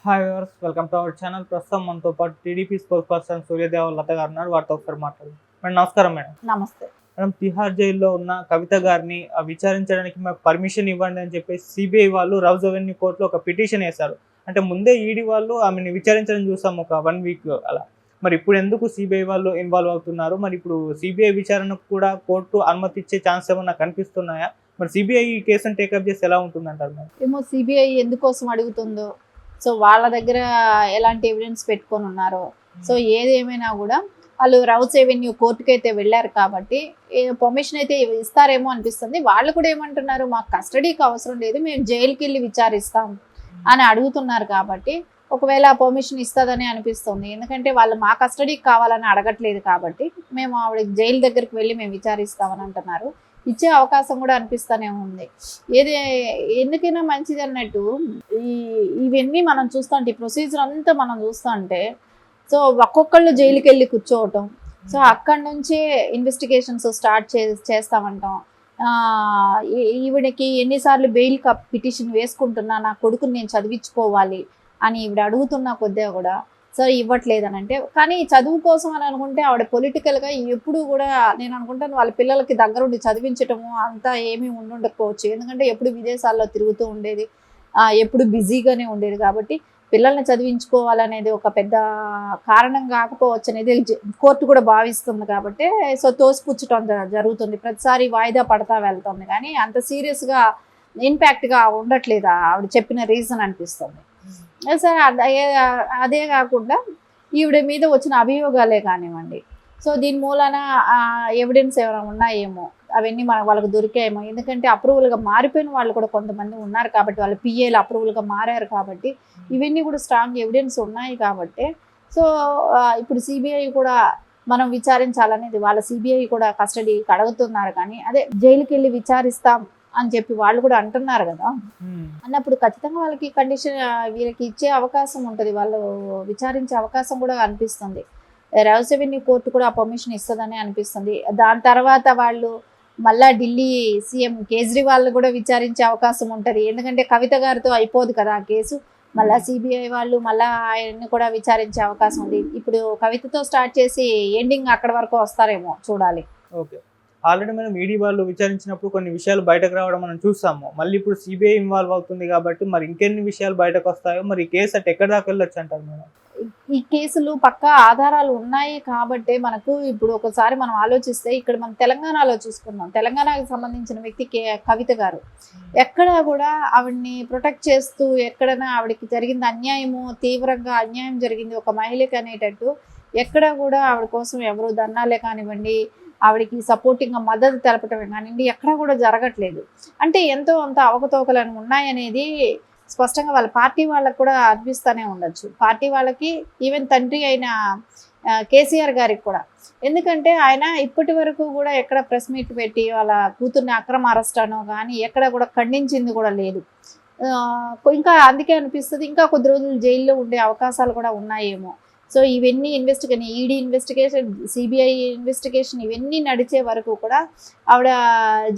Hi viewers, welcome to our channel. ప్రస్తుతం మనతో పాటు టీడీపీ స్పోక్స్ పర్సన్ సూర్యదేవ లత గారు ఉన్నారు. వారితో ఒకసారి మాట్లాడదాం. మేడం నమస్కారం. నమస్తే. మేడం, తిహార్ జైల్లో ఉన్న కవిత గారిని విచారించడానికి మాకు పర్మిషన్ ఇవ్వండి అని చెప్పేసి సిబిఐ వాళ్ళు రౌజ్ అవెన్యూ కోర్టులో ఒక పిటిషన్ వేశారు. అంటే ముందే ఈడీ వాళ్ళు ఆమెను విచారించడం చూసాం ఒక 1 వీక్ అలా. మరి ఇప్పుడు ఎందుకు సిబిఐ వాళ్ళు ఇన్వాల్వ్ అవుతున్నారు? మరి ఇప్పుడు సిబిఐ విచారణకు కూడా కోర్టు అనుమతి ఇచ్చే ఛాన్స్ ఏమన్నా కనిపిస్తున్నాయా? మరి సిబిఐ ఈ కేసును టేకప్ చేసి ఎలా ఉంటుందంటారు మేడం? ఏమో సిబిఐ ఎందుకోసం అడుగుతుందో, సో వాళ్ళ దగ్గర ఎలాంటి ఎవిడెన్స్ పెట్టుకొని ఉన్నారో, సో ఏదేమైనా కూడా వాళ్ళు రౌస్ ఎవెన్యూ కోర్టుకి అయితే వెళ్ళారు కాబట్టి పర్మిషన్ అయితే ఇస్తారేమో అనిపిస్తుంది. వాళ్ళు కూడా ఏమంటున్నారు, మాకు కస్టడీకి అవసరం లేదు, మేము జైలుకి వెళ్ళి విచారిస్తాం అని అడుగుతున్నారు. కాబట్టి ఒకవేళ పర్మిషన్ ఇస్తుందని అనిపిస్తుంది. ఎందుకంటే వాళ్ళు మా కస్టడీకి కావాలని అడగట్లేదు కాబట్టి మేము ఆవిడ జైలు దగ్గరికి వెళ్ళి మేము విచారిస్తామని అంటున్నారు. ఇచ్చే అవకాశం కూడా అనిపిస్తూనే ఉంది. ఏది ఎందుకైనా మంచిది అన్నట్టు ఇవన్నీ మనం చూస్తుంటే, ఈ ప్రొసీజర్ అంతా మనం చూస్తుంటే, సో ఒక్కొక్కళ్ళు జైలుకి వెళ్ళి కూర్చోవటం, సో అక్కడి నుంచే ఇన్వెస్టిగేషన్స్ స్టార్ట్ చేస్తామంటాం. ఈవిడకి ఎన్నిసార్లు బెయిల్ పిటిషన్ వేసుకుంటున్నా, నా కొడుకుని నేను చదివించుకోవాలి అని ఈవిడ అడుగుతున్నా కొద్దిగా కూడా సరే ఇవ్వట్లేదని అంటే, కానీ చదువు కోసం అని అనుకుంటే ఆవిడ పొలిటికల్గా ఎప్పుడు కూడా నేను అనుకుంటాను వాళ్ళ పిల్లలకి దగ్గరుండి చదివించటము అంతా ఏమీ ఉండకపోవచ్చు. ఎందుకంటే ఎప్పుడు విదేశాల్లో తిరుగుతూ ఉండేది, ఎప్పుడు బిజీగానే ఉండేది. కాబట్టి పిల్లల్ని చదివించుకోవాలనేది ఒక పెద్ద కారణం కాకపోవచ్చు అనేది కోర్టు కూడా భావిస్తుంది. కాబట్టి సో తోసిపుచ్చటం జరుగుతుంది. ప్రతిసారి వాయిదా పడతా వెళ్తుంది, కానీ అంత సీరియస్గా ఇంపాక్ట్గా ఉండట్లేదు ఆవిడ చెప్పిన రీజన్ అనిపిస్తుంది. సరే అదే కాకుండా ఈవిడ మీద వచ్చిన అభియోగాలే కానివ్వండి, సో దీని మూలాన ఎవిడెన్స్ ఏమైనా ఉన్నాయేమో, అవన్నీ వాళ్ళకి దొరికాయేమో. ఎందుకంటే అప్రూవల్గా మారిపోయిన వాళ్ళు కూడా కొంతమంది ఉన్నారు కాబట్టి, వాళ్ళ పిఏలు అప్రూవల్గా మారారు కాబట్టి ఇవన్నీ కూడా స్ట్రాంగ్ ఎవిడెన్స్ ఉన్నాయి కాబట్టి, సో ఇప్పుడు సిబిఐ కూడా మనం విచారించాలనేది వాళ్ళ సిబిఐ కూడా కస్టడీకి అడుగుతున్నారు. కానీ అదే జైలుకి వెళ్ళి విచారిస్తాం అని చెప్పి వాళ్ళు కూడా అంటున్నారు కదా, అన్నప్పుడు ఖచ్చితంగా వాళ్ళకి కండిషన్ వీళ్ళకి ఇచ్చే అవకాశం ఉంటుంది, వాళ్ళు విచారించే అవకాశం కూడా అనిపిస్తుంది. రౌస్ అవెన్యూ కోర్టు కూడా పర్మిషన్ ఇస్తుందని అనిపిస్తుంది. దాని తర్వాత వాళ్ళు మళ్ళా ఢిల్లీ సీఎం కేజ్రీవాల్ కూడా విచారించే అవకాశం ఉంటుంది. ఎందుకంటే కవిత గారితో అయిపోదు కదా ఆ కేసు, మళ్ళీ సిబిఐ వాళ్ళు మళ్ళీ ఆయన్ని కూడా విచారించే అవకాశం ఉంది. ఇప్పుడు కవితతో స్టార్ట్ చేసి ఎండింగ్ అక్కడ వరకు వస్తారేమో చూడాలి. ఓకే, ఆల్రెడీ మనం ఈడీ వాళ్ళు విచారించినప్పుడు కొన్ని విషయాలు బయటకు రావడం మనం చూసాము. మళ్ళీ ఇప్పుడు సిబిఐ ఇన్వాల్వ్ అవుతుంది కాబట్టి మరి ఇంకెన్ని విషయాలు బయటకు వస్తాయో, మరి ఈ కేసు అటు ఎక్కడి దాకా వెళ్ళొచ్చు అంటారు మేడం? ఈ కేసులు పక్కా ఆధారాలు ఉన్నాయి కాబట్టి మనకు ఇప్పుడు ఒకసారి మనం ఆలోచిస్తే, ఇక్కడ మనం తెలంగాణలో చూసుకుందాం. తెలంగాణకు సంబంధించిన వ్యక్తి కవిత గారు ఎక్కడా కూడా ఆవిడ్ని ప్రొటెక్ట్ చేస్తూ, ఎక్కడైనా ఆవిడకి జరిగింది అన్యాయము, తీవ్రంగా అన్యాయం జరిగింది ఒక మహిళకి అనేటట్టు ఎక్కడా కూడా ఆవిడ కోసం ఎవరు ధర్నాలే కానివ్వండి, ఆవిడకి సపోర్టింగ్గా మద్దతు తెలపటమే కానివ్వండి ఎక్కడా కూడా జరగట్లేదు. అంటే ఎంతో అంత అవకతవకలను ఉన్నాయనేది స్పష్టంగా వాళ్ళ పార్టీ వాళ్ళకు కూడా అనిపిస్తూనే ఉండొచ్చు. పార్టీ వాళ్ళకి, ఈవెన్ తండ్రి అయిన కేసీఆర్ గారికి కూడా. ఎందుకంటే ఆయన ఇప్పటి వరకు కూడా ఎక్కడ ప్రెస్ మీట్ పెట్టి వాళ్ళ కూతుర్ని అక్రమ అరెస్ట్ అనో కానీ ఎక్కడ కూడా ఖండించింది కూడా లేదు. ఇంకా అందుకే అనిపిస్తుంది ఇంకా కొద్ది రోజులు జైల్లో ఉండే అవకాశాలు కూడా ఉన్నాయేమో. సో ఇవన్నీ ఈడీ ఇన్వెస్టిగేషన్, సిబిఐ ఇన్వెస్టిగేషన్ ఇవన్నీ నడిచే వరకు కూడా ఆవిడ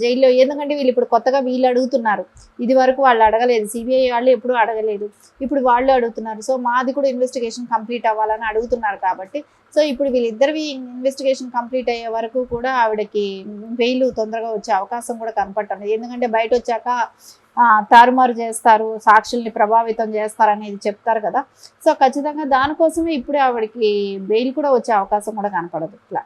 జైల్లో. ఎందుకంటే వీళ్ళు ఇప్పుడు కొత్తగా వీళ్ళు అడుగుతున్నారు, ఇది వరకు వాళ్ళు అడగలేదు, సిబిఐ వాళ్ళు ఎప్పుడూ అడగలేదు, ఇప్పుడు వాళ్ళు అడుగుతున్నారు. సో మాది కూడా ఇన్వెస్టిగేషన్ కంప్లీట్ అవ్వాలని అడుగుతున్నారు కాబట్టి, సో ఇప్పుడు వీళ్ళిద్దరివి ఇన్వెస్టిగేషన్ కంప్లీట్ అయ్యే వరకు కూడా ఆవిడకి బెయిల్ తొందరగా వచ్చే అవకాశం కూడా కనపడుతుంది. ఎందుకంటే బయట వచ్చాక తారుమారు చేస్తారు, సాక్షుల్ని ప్రభావితం చేస్తారు అనేది చెప్తారు కదా. సో ఖచ్చితంగా దానికోసమే ఇప్పుడే ఆవిడకి బెయిల్ కూడా వచ్చే అవకాశం కూడా కనపడదు. ఇట్లా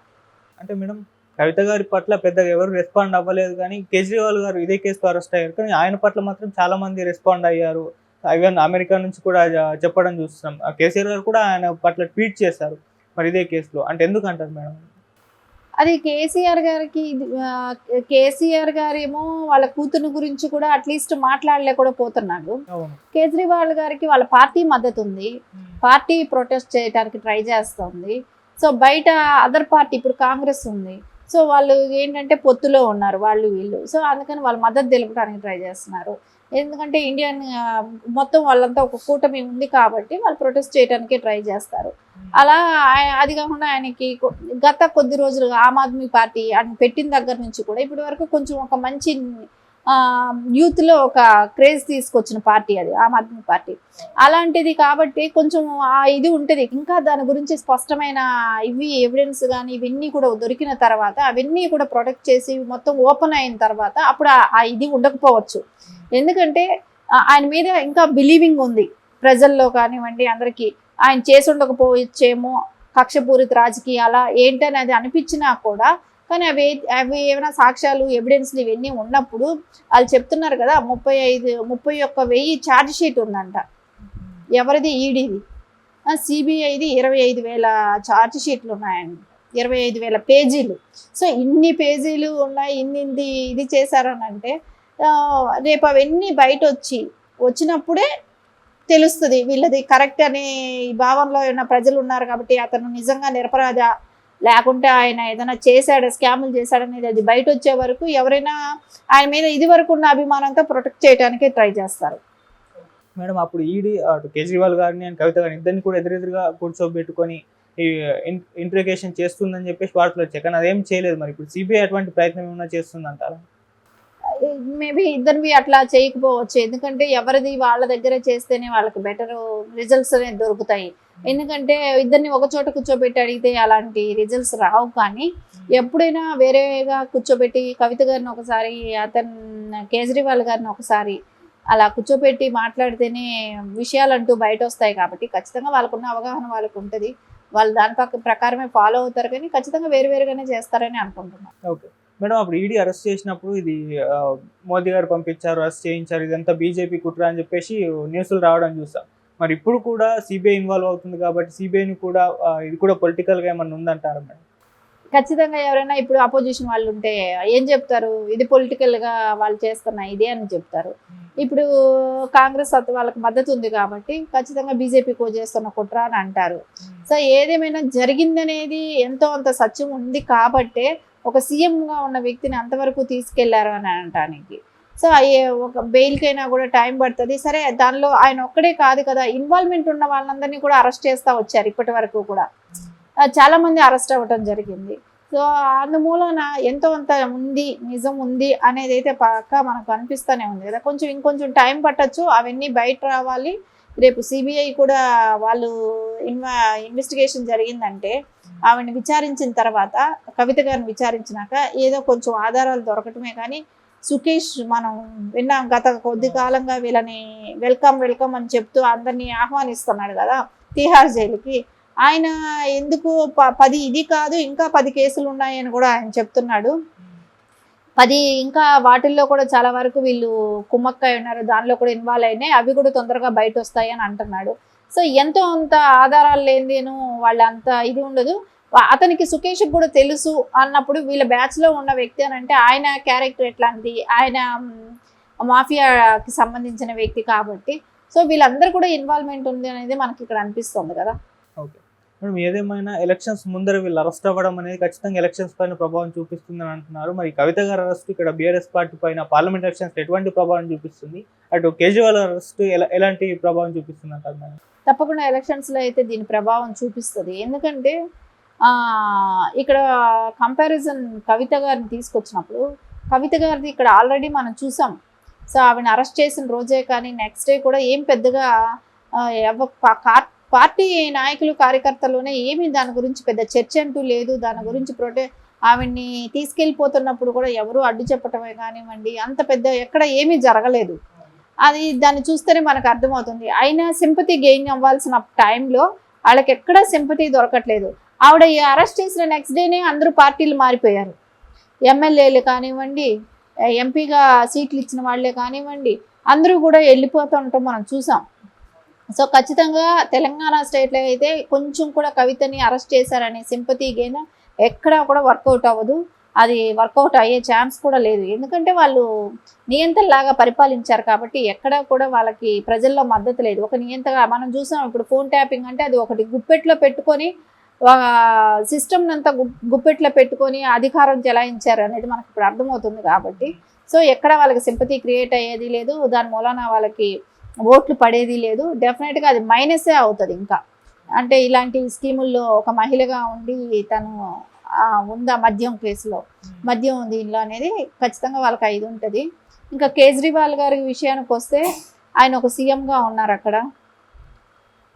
అంటే మేడం, కవిత గారి పట్ల పెద్దగా ఎవరు రెస్పాండ్ అవ్వలేదు, కానీ కేజ్రీవాల్ గారు ఇదే కేసులో అరెస్ట్ అయ్యారు. కానీ ఆయన పట్ల మాత్రం చాలా మంది రెస్పాండ్ అయ్యారు. ఈవెన్ అమెరికా నుంచి కూడా చెప్పడం చూస్తున్నాం. కేసీఆర్ గారు కూడా ఆయన పట్ల ట్వీట్ చేశారు మరి ఇదే కేసులో. అంటే ఎందుకు అంటారు మేడం? అది కేసీఆర్ గారేమో వాళ్ళ కూతురు గురించి కూడా అట్లీస్ట్ మాట్లాడలేకుండా పోతున్నాడు. కేజ్రీవాల్ గారికి వాళ్ళ పార్టీ మద్దతు ఉంది, పార్టీ ప్రొటెస్ట్ చేయడానికి ట్రై చేస్తుంది. సో బయట అదర్ పార్టీ ఇప్పుడు కాంగ్రెస్ ఉంది, సో వాళ్ళు ఏంటంటే పొత్తులో ఉన్నారు వాళ్ళు వీళ్ళు. సో అందుకని వాళ్ళ మద్దతు తెలుపడానికి ట్రై చేస్తున్నారు. ఎందుకంటే ఇండియన్ మొత్తం వాళ్ళంతా ఒక కూటమి ఉంది కాబట్టి వాళ్ళు ప్రొటెస్ట్ చేయడానికే ట్రై చేస్తారు. అలా అది కాకుండా ఆయనకి గత కొద్ది రోజులుగా ఆమ్ ఆద్మీ పార్టీ ఆయన పెట్టిన దగ్గర నుంచి కూడా ఇప్పటి వరకు కొంచెం ఒక మంచి యూత్లో ఒక క్రేజ్ తీసుకొచ్చిన పార్టీ అది ఆమ్ ఆద్మీ పార్టీ. అలాంటిది కాబట్టి కొంచెం ఇది ఉంటుంది. ఇంకా దాని గురించి స్పష్టమైన ఎవిడెన్స్ కానీ ఇవన్నీ కూడా దొరికిన తర్వాత అవన్నీ కూడా ప్రొటెక్ట్ చేసి మొత్తం ఓపెన్ అయిన తర్వాత అప్పుడు ఇది ఉండకపోవచ్చు. ఎందుకంటే ఆయన మీద ఇంకా బిలీవింగ్ ఉంది ప్రజల్లో కానివ్వండి అందరికీ. ఆయన చేసి ఉండకపోవచ్చేమో కక్షపూరిత రాజకీయాల ఏంటని అది అనిపించినా కూడా, కానీ అవి ఏమైనా సాక్ష్యాలు ఎవిడెన్స్లు ఇవన్నీ ఉన్నప్పుడు వాళ్ళు చెప్తున్నారు కదా 31,000 ఛార్జ్ షీట్ ఉందంట. ఎవరిది? ఈడీది. సిబిఐది 25,000 ఛార్జ్ షీట్లు ఉన్నాయండి, 25,000 పేజీలు. సో ఇన్ని పేజీలు ఉన్నాయి, ఇన్ని ఇది చేశారని అంటే రేపు అవన్నీ బయట వచ్చినప్పుడే తెలుస్తుంది వీళ్ళది కరెక్ట్ అనే భావనలో ఉన్న ప్రజలు ఉన్నారు. కాబట్టి అతను నిజంగా నిరపరాధ లేకుంటే ఆయన ఏదైనా చేశాడు, స్కాములు చేశాడనేది అది బయట వచ్చే వరకు ఎవరైనా ఆయన మీద ఇది వరకు ఉన్న అభిమానంతో ప్రొటెక్ట్ చేయడానికే ట్రై చేస్తారు. మేడం అప్పుడు ఈడీ అటు కేజ్రీవాల్ గారిని అండ్ కవిత గారిని ఇద్దరిని కూడా ఎదురెదురుగా కూర్చోబెట్టుకొని ఈ ఇంట్రిగేషన్ చేస్తుందని చెప్పేసి వార్తలు వచ్చాయి, కానీ అదేం చేయలేదు. మరి ఇప్పుడు సిబిఐ అటువంటి ప్రయత్నం ఏమైనా చేస్తుందంటారా? మేబీ ఇద్దరివి అట్లా చేయకపోవచ్చు. ఎందుకంటే ఎవరిది వాళ్ళ దగ్గర చేస్తేనే వాళ్ళకి బెటర్ రిజల్ట్స్ అనేది దొరుకుతాయి. ఎందుకంటే ఇద్దరిని ఒక చోట కూర్చోబెట్టి అడిగితే అలాంటి రిజల్ట్స్ రావు. కానీ ఎప్పుడైనా వేరేగా కూర్చోబెట్టి కవిత గారిని ఒకసారి, కేజ్రీవాల్ గారిని ఒకసారి అలా కూర్చోబెట్టి మాట్లాడితేనే విషయాలంటూ బయట వస్తాయి. కాబట్టి ఖచ్చితంగా వాళ్ళకున్న అవగాహన వాళ్ళకు ఉంటుంది. వాళ్ళు దాని ప్రకారమే ఫాలో అవుతారు. కానీ ఖచ్చితంగా వేరుగానే చేస్తారని అనుకుంటున్నాను. ఓకే మేడం, అప్పుడు ఈడీ అరెస్ట్ చేసినప్పుడు ఇది మోదీ గారు పంపించారు, అరెస్ట్ చేయించారు, ఇదంతా బీజేపీ కుట్ర అని చెప్పేసి న్యూస్లు రావడం చూసాం. మరి ఇప్పుడు కూడా సిబిఐ ఇన్వాల్వ్ అవుతుంది కాబట్టి సిబిఐని కూడా ఇది కూడా పొలిటికల్గా ఏమన్నా ఉందంటారా మేడం? ఖచ్చితంగా ఎవరైనా ఇప్పుడు అపోజిషన్ వాళ్ళు ఉంటే ఏం చెప్తారు? ఇది పొలిటికల్గా వాళ్ళు చేస్తున్న ఇదే అని చెప్తారు. ఇప్పుడు కాంగ్రెస్ వాళ్ళకి మద్దతు ఉంది కాబట్టి ఖచ్చితంగా బీజేపీకి చేస్తున్న కుట్ర అని అంటారు. సో ఏదేమైనా జరిగిందనేది ఎంతో అంత సత్యం ఉంది కాబట్టే ఒక సీఎంగా ఉన్న వ్యక్తిని అంతవరకు తీసుకెళ్లారు అని అనటానికి. సో ఒక బెయిల్కైనా కూడా టైం పడుతుంది. సరే దానిలో ఆయన ఒక్కడే కాదు కదా, ఇన్వాల్వ్మెంట్ ఉన్న వాళ్ళందరినీ కూడా అరెస్ట్ చేస్తూ వచ్చారు. ఇప్పటి వరకు కూడా చాలా మంది అరెస్ట్ అవ్వటం జరిగింది. సో అందుమూలన ఎంతో అంత ఉంది, నిజం ఉంది అనేది అయితే పక్కా మనకు అనిపిస్తూనే ఉంది కదా. ఇంకొంచెం టైం పట్టచ్చు, అవన్నీ బయట రావాలి. రేపు సిబిఐ కూడా వాళ్ళు ఇన్వెస్టిగేషన్ జరిగిందంటే ఆవిడని విచారించిన తర్వాత, కవిత గారిని విచారించినాక ఏదో కొంచెం ఆధారాలు దొరకటమే. కానీ సుకేష్ మనం విన్నాం గత కొద్ది కాలంగా వీళ్ళని వెల్కమ్ అని చెప్తూ అందరినీ ఆహ్వానిస్తున్నాడు కదా తిహార్ జైలుకి. ఆయన ఎందుకు 10 ఇది కాదు ఇంకా 10 కేసులు ఉన్నాయని కూడా ఆయన చెప్తున్నాడు. 10 ఇంకా వాటిల్లో కూడా చాలా వరకు వీళ్ళు కుమ్మక్కై ఉన్నారు, దానిలో కూడా ఇన్వాల్వ్ అయినాయి, అవి కూడా తొందరగా బయట వస్తాయి అని అంటున్నాడు. సో ఎంతో అంత ఆధారాలు లేనిదేను వాళ్ళ అంత ఇది ఉండదు. అతనికి సుకేష్కి కూడా తెలుసు అన్నప్పుడు వీళ్ళ బ్యాచ్లో ఉన్న వ్యక్తి అని అంటే ఆయన క్యారెక్టర్ ఎట్లాంటిది, ఆయన మాఫియాకి సంబంధించిన వ్యక్తి కాబట్టి సో వీళ్ళందరూ కూడా ఇన్వాల్వ్మెంట్ ఉంది అనేది మనకి ఇక్కడ అనిపిస్తుంది కదా. ఓకే మేడం, ఏదేమైనా ఎలక్షన్స్ ముందర వీళ్ళు అరెస్ట్ అవ్వడం అనేది ఖచ్చితంగా ఎలక్షన్స్ పైన ప్రభావం చూపిస్తుందని అంటున్నారు. మరి కవిత గారి అరెస్ట్ ఇక్కడ బీఆర్ఎస్ పార్టీ పైన పార్లమెంట్ ఎలక్షన్స్ ఎటువంటి ప్రభావం చూపిస్తుంది, అటు కేజ్రీవాల్ అరెస్ట్ ఎలాంటి ప్రభావం చూపిస్తుంది అంటారు మేడం? తప్పకుండా ఎలక్షన్స్లో అయితే దీని ప్రభావం చూపిస్తుంది. ఎందుకంటే ఇక్కడ కంపారిజన్ కవిత గారిని తీసుకొచ్చినప్పుడు కవిత గారిది ఇక్కడ ఆల్రెడీ మనం చూసాం. సో ఆవిడని అరెస్ట్ చేసిన రోజే కానీ నెక్స్ట్ డే కూడా ఏం పెద్దగా పార్టీ నాయకులు కార్యకర్తలోనే ఏమీ దాని గురించి పెద్ద చర్చ అంటూ లేదు. దాని గురించి ఆవిడ్ని తీసుకెళ్ళిపోతున్నప్పుడు కూడా ఎవరు అడ్డు చెప్పటమే కానివ్వండి అంత పెద్ద ఎక్కడ ఏమీ జరగలేదు. దాన్ని చూస్తేనే మనకు అర్థమవుతుంది. అయినా సింపతి గెయిన్ అవ్వాల్సిన టైంలో వాళ్ళకి ఎక్కడా సింపతి దొరకట్లేదు. ఆవిడ అరెస్ట్ చేసిన నెక్స్ట్ డేనే అందరూ పార్టీలు మారిపోయారు. ఎమ్మెల్యేలు కానివ్వండి, ఎంపీగా సీట్లు ఇచ్చిన వాళ్ళే కానివ్వండి, అందరూ కూడా వెళ్ళిపోతుంటాం మనం చూసాం. సో ఖచ్చితంగా తెలంగాణ స్టేట్లో అయితే కొంచెం కూడా కవితని అరెస్ట్ చేశారనే సింపతి గెయిన్ ఎక్కడా కూడా వర్కౌట్ అవ్వదు. అది వర్కౌట్ అయ్యే ఛాన్స్ కూడా లేదు. ఎందుకంటే వాళ్ళు నియంతలాగా పరిపాలించారు కాబట్టి ఎక్కడా కూడా వాళ్ళకి ప్రజల్లో మద్దతు లేదు. ఒక నియంతగా మనం చూసాం. ఇప్పుడు ఫోన్ ట్యాపింగ్ అంటే అది ఒకటి గుప్పెట్లో పెట్టుకొని సిస్టమ్ అంతా గుప్పెట్లో పెట్టుకొని అధికారం చెలాయించారు అనేది మనకు ఇప్పుడు అర్థమవుతుంది. కాబట్టి సో ఎక్కడ వాళ్ళకి సింపతి క్రియేట్ అయ్యేది లేదు, దాని మూలాన వాళ్ళకి ఓట్లు పడేది లేదు. డెఫినెట్గా అది మైనసే అవుతుంది. ఇంకా అంటే ఇలాంటి స్కీముల్లో ఒక మహిళగా ఉండి తను ఉందా మద్యం కేసులో మద్యం దీనిలో అనేది ఖచ్చితంగా వాళ్ళకి ఇది ఉంటుంది. ఇంకా కేజ్రీవాల్ గారి విషయానికి వస్తే ఆయన ఒక సీఎంగా ఉన్నారు అక్కడ,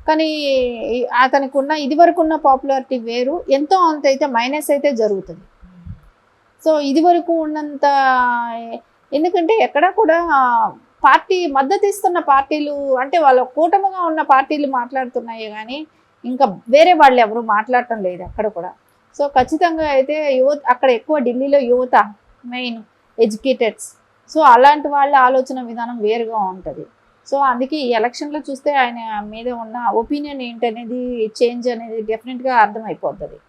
కానీ అతనికి ఉన్న ఇదివరకు ఉన్న పాపులారిటీ వేరు, ఎంతో అంత అయితే మైనస్ అయితే జరుగుతుంది. సో ఇదివరకు ఉన్నంత, ఎందుకంటే ఎక్కడ కూడా పార్టీ మద్దతు ఇస్తున్న పార్టీలు అంటే వాళ్ళ కూటమిగా ఉన్న పార్టీలు మాట్లాడుతున్నాయి కానీ ఇంకా వేరే వాళ్ళు ఎవరు మాట్లాడటం లేదు అక్కడ కూడా. సో ఖచ్చితంగా అయితే యువత అక్కడ ఎక్కువ, ఢిల్లీలో యువత మెయిన్ ఎడ్యుకేటెడ్స్, సో అలాంటి వాళ్ళ ఆలోచన విధానం వేరుగా ఉంటుంది. సో అందుకే ఈ ఎలక్షన్లో చూస్తే ఆయన మీద ఉన్న ఒపీనియన్ ఏంటనేది, చేంజ్ అనేది డెఫినెట్గా అర్థమైపోతుంది.